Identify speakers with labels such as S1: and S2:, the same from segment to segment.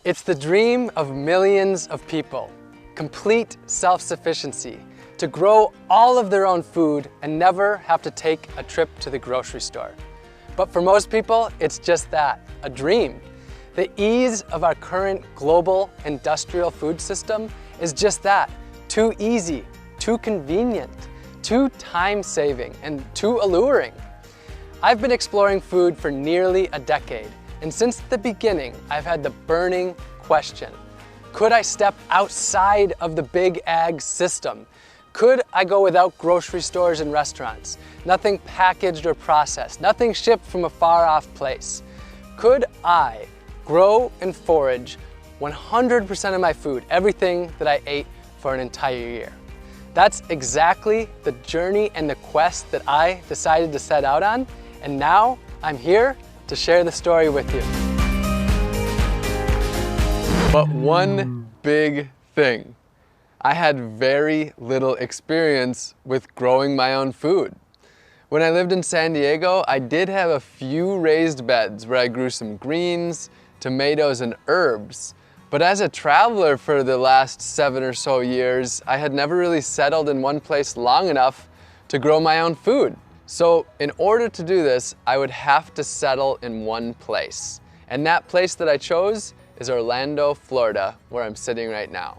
S1: It's the dream of millions of people, complete self-sufficiency, to grow all of their own food and never have to take a trip to the grocery store. But for most people, it's just that, a dream. The ease of our current global industrial food system is just that, too easy, too convenient, too time-saving, and too alluring. I've been exploring food for nearly a decade, and since the beginning, I've had the burning question: could I step outside of the big ag system? Could I go without grocery stores and restaurants? Nothing packaged or processed, nothing shipped from a far-off place. Could I grow and forage 100% of my food, everything that I ate for an entire year? That's exactly the journey and the quest that I decided to set out on, and now I'm here to share the story with you. But one big thing. I had very little experience with growing my own food. When I lived in San Diego, I did have a few raised beds where I grew some greens, tomatoes, and herbs. But as a traveler for the last 7 or so years, I had never really settled in one place long enough to grow my own food. So in order to do this, I would have to settle in one place. And that place that I chose is Orlando, Florida, where I'm sitting right now.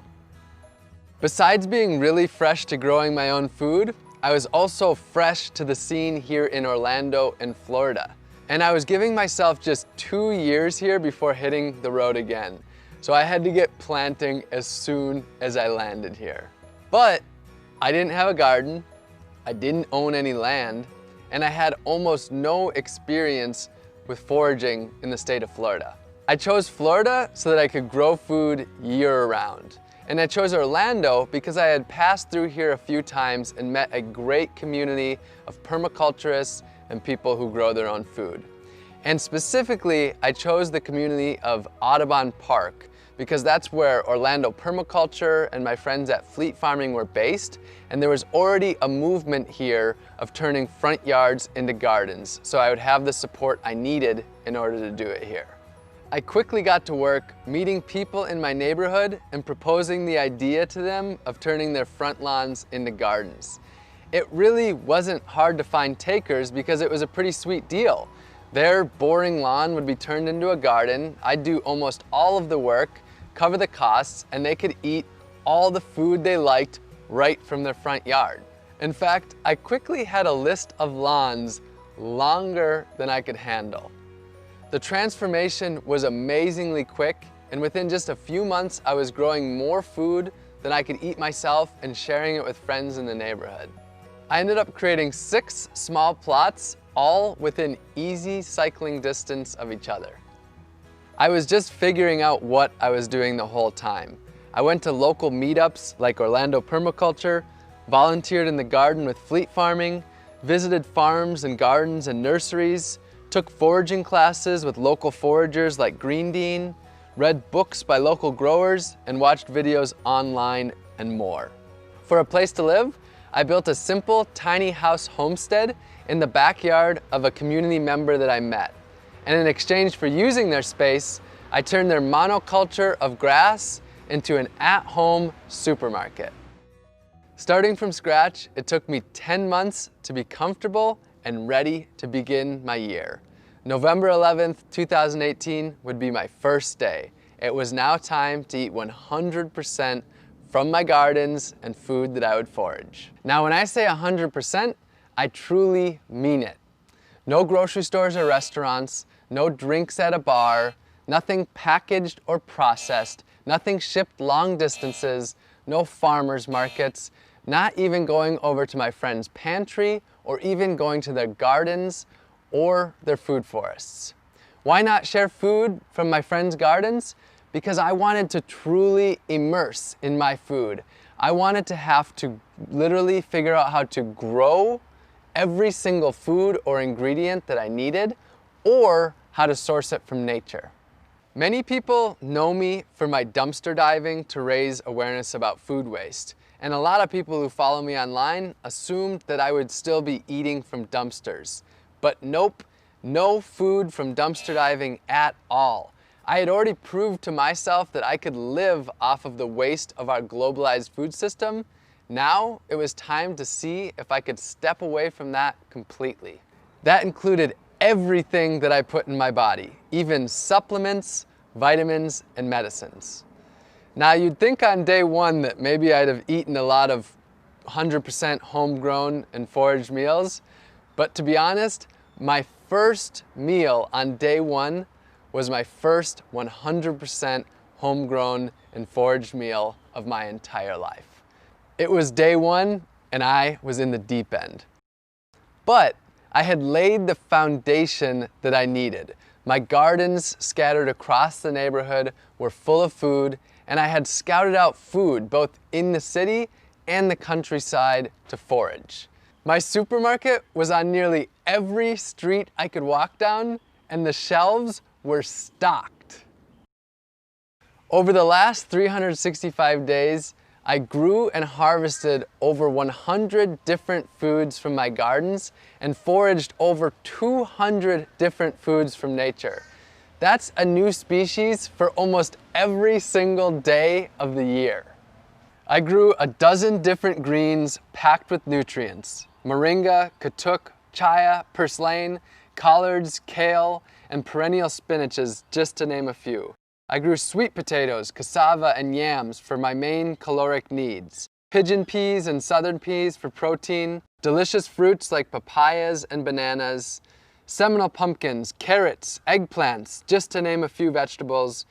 S1: Besides being really fresh to growing my own food, I was also fresh to the scene here in Orlando and Florida. And I was giving myself just 2 years here before hitting the road again. So I had to get planting as soon as I landed here. But I didn't have a garden, I didn't own any land, and I had almost no experience with foraging in the state of Florida. I chose Florida so that I could grow food year-round. And I chose Orlando because I had passed through here a few times and met a great community of permaculturists and people who grow their own food. And specifically, I chose the community of Audubon Park because that's where Orlando Permaculture and my friends at Fleet Farming were based, and there was already a movement here of turning front yards into gardens, so I would have the support I needed in order to do it here. I quickly got to work meeting people in my neighborhood and proposing the idea to them of turning their front lawns into gardens. It really wasn't hard to find takers because it was a pretty sweet deal. Their boring lawn would be turned into a garden, I'd do almost all of the work, cover the costs, and they could eat all the food they liked right from their front yard. In fact, I quickly had a list of lawns longer than I could handle. The transformation was amazingly quick, and within just a few months, I was growing more food than I could eat myself and sharing it with friends in the neighborhood. I ended up creating 6 small plots, all within easy cycling distance of each other. I was just figuring out what I was doing the whole time. I went to local meetups like Orlando Permaculture, volunteered in the garden with Fleet Farming, visited farms and gardens and nurseries, took foraging classes with local foragers like Green Dean, read books by local growers, and watched videos online and more. For a place to live, I built a simple tiny house homestead in the backyard of a community member that I met. And in exchange for using their space, I turned their monoculture of grass into an at-home supermarket. Starting from scratch, it took me 10 months to be comfortable and ready to begin my year. November 11th, 2018 would be my first day. It was now time to eat 100% from my gardens and food that I would forage. Now, when I say 100%, I truly mean it. No grocery stores or restaurants, no drinks at a bar, nothing packaged or processed, nothing shipped long distances, no farmers markets, not even going over to my friend's pantry or even going to their gardens or their food forests. Why not share food from my friends' gardens? Because I wanted to truly immerse in my food. I wanted to have to literally figure out how to grow every single food or ingredient that I needed, or how to source it from nature. Many people know me for my dumpster diving to raise awareness about food waste. And a lot of people who follow me online assumed that I would still be eating from dumpsters. But nope, no food from dumpster diving at all. I had already proved to myself that I could live off of the waste of our globalized food system. Now it was time to see if I could step away from that completely. That included everything that I put in my body, even supplements, vitamins, and medicines. Now you'd think on day one that maybe I'd have eaten a lot of 100% homegrown and foraged meals, but to be honest, my first meal on day one was my first 100% homegrown and foraged meal of my entire life. It was day one and I was in the deep end. But I had laid the foundation that I needed. My gardens scattered across the neighborhood were full of food, and I had scouted out food both in the city and the countryside to forage. My supermarket was on nearly every street I could walk down, and the shelves were stocked. Over the last 365 days, I grew and harvested over 100 different foods from my gardens and foraged over 200 different foods from nature. That's a new species for almost every single day of the year. I grew a dozen different greens packed with nutrients: moringa, katuk, chaya, purslane, collards, kale, and perennial spinaches, just to name a few. I grew sweet potatoes, cassava, and yams for my main caloric needs, pigeon peas and southern peas for protein, delicious fruits like papayas and bananas, Seminole pumpkins, carrots, eggplants, just to name a few vegetables,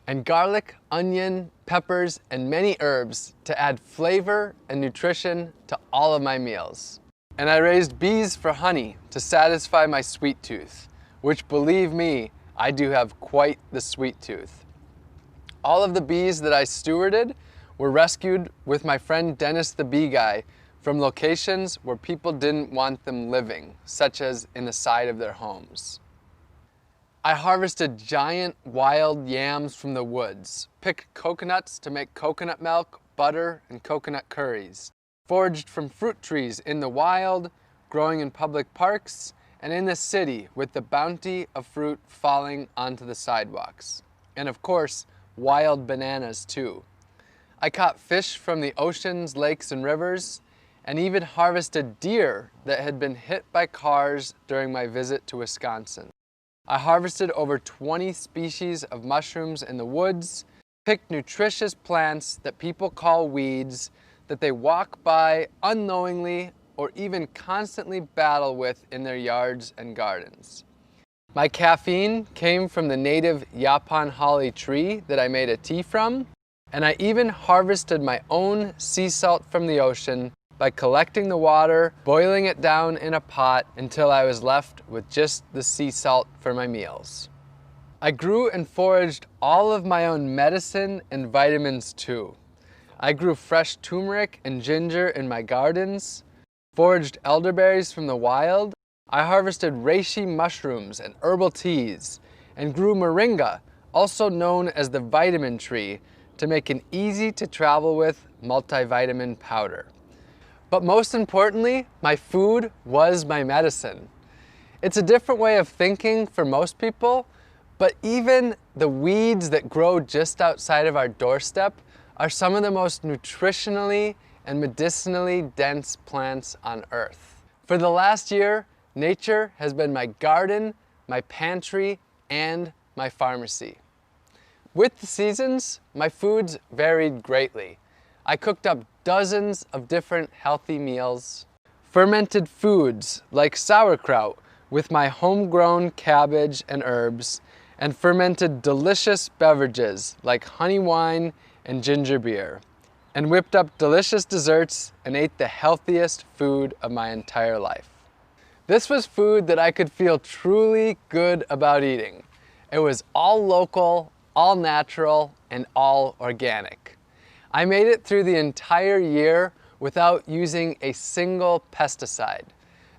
S1: and garlic, onion, peppers, and many herbs to add flavor and nutrition to all of my meals. And I raised bees for honey to satisfy my sweet tooth, which, believe me, I do have quite the sweet tooth. All of the bees that I stewarded were rescued with my friend Dennis the Bee Guy from locations where people didn't want them living, such as in the side of their homes. I harvested giant wild yams from the woods, picked coconuts to make coconut milk, butter, and coconut curries, foraged from fruit trees in the wild, growing in public parks, and in the city with the bounty of fruit falling onto the sidewalks. And of course, wild bananas too. I caught fish from the oceans, lakes, and rivers, and even harvested deer that had been hit by cars during my visit to Wisconsin. I harvested over 20 species of mushrooms in the woods, picked nutritious plants that people call weeds that they walk by unknowingly or even constantly battle with in their yards and gardens. My caffeine came from the native yaupon holly tree that I made a tea from, and I even harvested my own sea salt from the ocean by collecting the water, boiling it down in a pot until I was left with just the sea salt for my meals. I grew and foraged all of my own medicine and vitamins too. I grew fresh turmeric and ginger in my gardens, foraged elderberries from the wild. I harvested reishi mushrooms and herbal teas, and grew moringa, also known as the vitamin tree, to make an easy to travel with multivitamin powder. But most importantly, my food was my medicine. It's a different way of thinking for most people, but even the weeds that grow just outside of our doorstep are some of the most nutritionally and medicinally dense plants on Earth. For the last year, nature has been my garden, my pantry, and my pharmacy. With the seasons, my foods varied greatly. I cooked up dozens of different healthy meals, fermented foods like sauerkraut with my homegrown cabbage and herbs, and fermented delicious beverages like honey wine and ginger beer, and whipped up delicious desserts and ate the healthiest food of my entire life. This was food that I could feel truly good about eating. It was all local, all natural, and all organic. I made it through the entire year without using a single pesticide.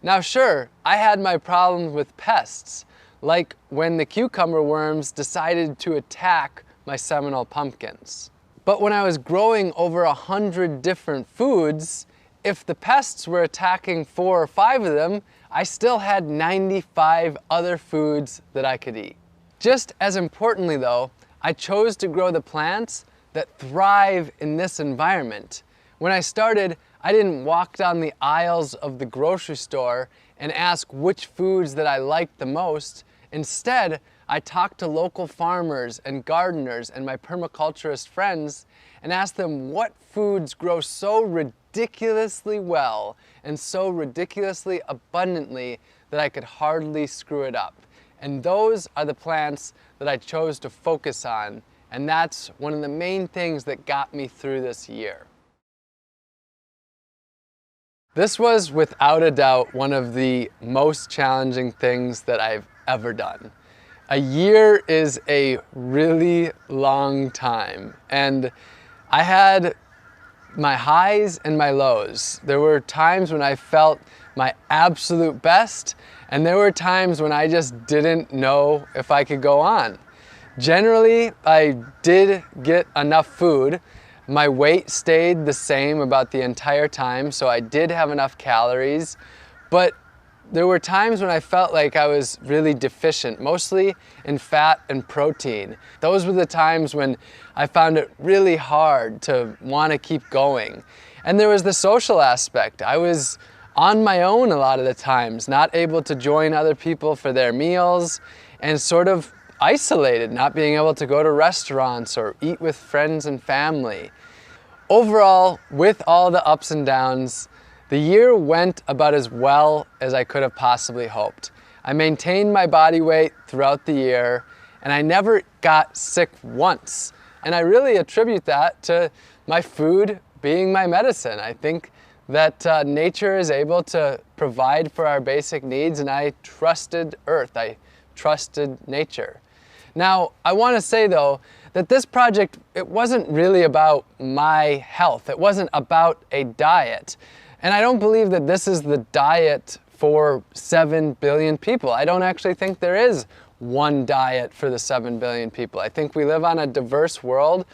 S1: Now sure, I had my problems with pests, like when the cucumber worms decided to attack my Seminole pumpkins. But when I was growing over 100 different foods, if the pests were attacking 4 or 5 of them, I still had 95 other foods that I could eat. Just as importantly though, I chose to grow the plants that thrive in this environment. When I started, I didn't walk down the aisles of the grocery store and ask which foods that I liked the most. Instead, I talked to local farmers and gardeners and my permaculturist friends and asked them what foods grow so ridiculously well and so ridiculously abundantly that I could hardly screw it up. And those are the plants that I chose to focus on, and that's one of the main things that got me through this year. This was without a doubt one of the most challenging things that I've ever done. A year is a really long time, and I had my highs and my lows. There were times when I felt my absolute best, and there were times when I just didn't know if I could go on. Generally, I did get enough food. My weight stayed the same about the entire time, so I did have enough calories, but there were times when I felt like I was really deficient, mostly in fat and protein. Those were the times when I found it really hard to want to keep going. And there was the social aspect. I was on my own a lot of the times, not able to join other people for their meals, and sort of isolated, not being able to go to restaurants or eat with friends and family. Overall, with all the ups and downs, the year went about as well as I could have possibly hoped. I maintained my body weight throughout the year, and I never got sick once. And I really attribute that to my food being my medicine. I think that nature is able to provide for our basic needs, and I trusted Earth. I trusted nature. Now, I want to say though, that this project, it wasn't really about my health. It wasn't about a diet. And I don't believe that this is the diet for 7 billion people. I don't actually think there is one diet for the 7 billion people. I think we live on a diverse world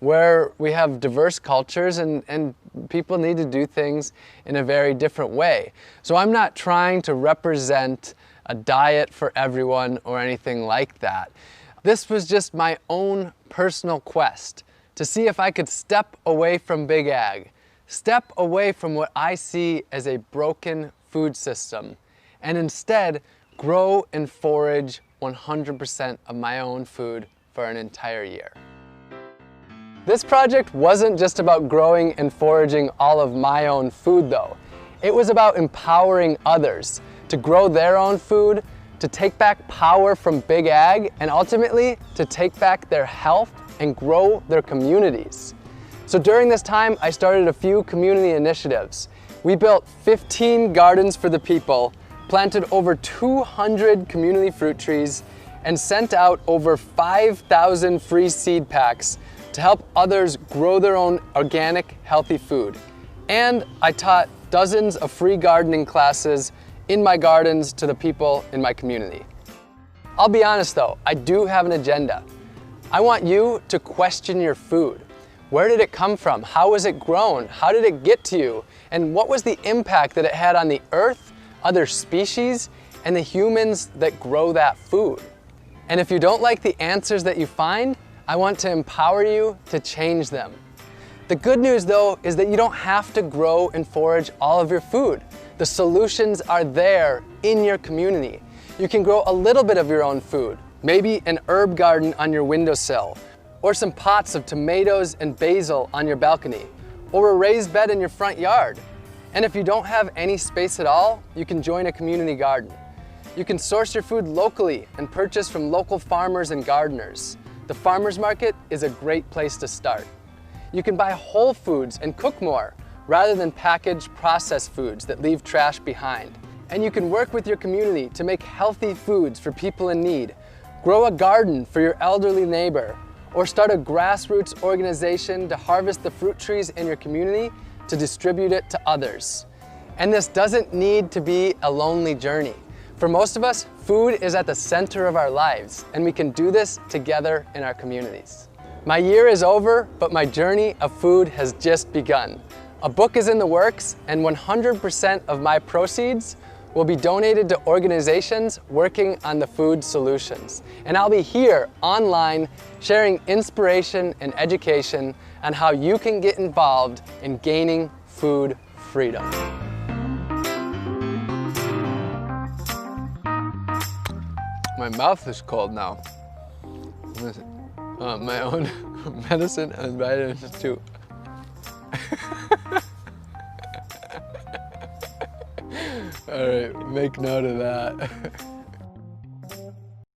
S1: where we have diverse cultures and people need to do things in a very different way. So I'm not trying to represent a diet for everyone or anything like that. This was just my own personal quest to see if I could step away from Big Ag, step away from what I see as a broken food system, and instead grow and forage 100% of my own food for an entire year. This project wasn't just about growing and foraging all of my own food though. It was about empowering others to grow their own food, to take back power from Big Ag, and ultimately to take back their health and grow their communities. So during this time, I started a few community initiatives. We built 15 gardens for the people, planted over 200 community fruit trees, and sent out over 5,000 free seed packs to help others grow their own organic, healthy food. And I taught dozens of free gardening classes in my gardens to the people in my community. I'll be honest though, I do have an agenda. I want you to question your food. Where did it come from? How was it grown? How did it get to you? And what was the impact that it had on the earth, other species, and the humans that grow that food? And if you don't like the answers that you find, I want to empower you to change them. The good news though is that you don't have to grow and forage all of your food. The solutions are there in your community. You can grow a little bit of your own food, maybe an herb garden on your windowsill, or some pots of tomatoes and basil on your balcony, or a raised bed in your front yard. And if you don't have any space at all, you can join a community garden. You can source your food locally and purchase from local farmers and gardeners. The farmers market is a great place to start. You can buy whole foods and cook more, rather than packaged processed foods that leave trash behind. And you can work with your community to make healthy foods for people in need, grow a garden for your elderly neighbor, or start a grassroots organization to harvest the fruit trees in your community to distribute it to others. And this doesn't need to be a lonely journey. For most of us, food is at the center of our lives, and we can do this together in our communities. My year is over, but my journey of food has just begun. A book is in the works, and 100% of my proceeds will be donated to organizations working on the food solutions. And I'll be here online sharing inspiration and education on how you can get involved in gaining food freedom. My mouth is cold now. My own medicine and vitamins too. All right, make note of that.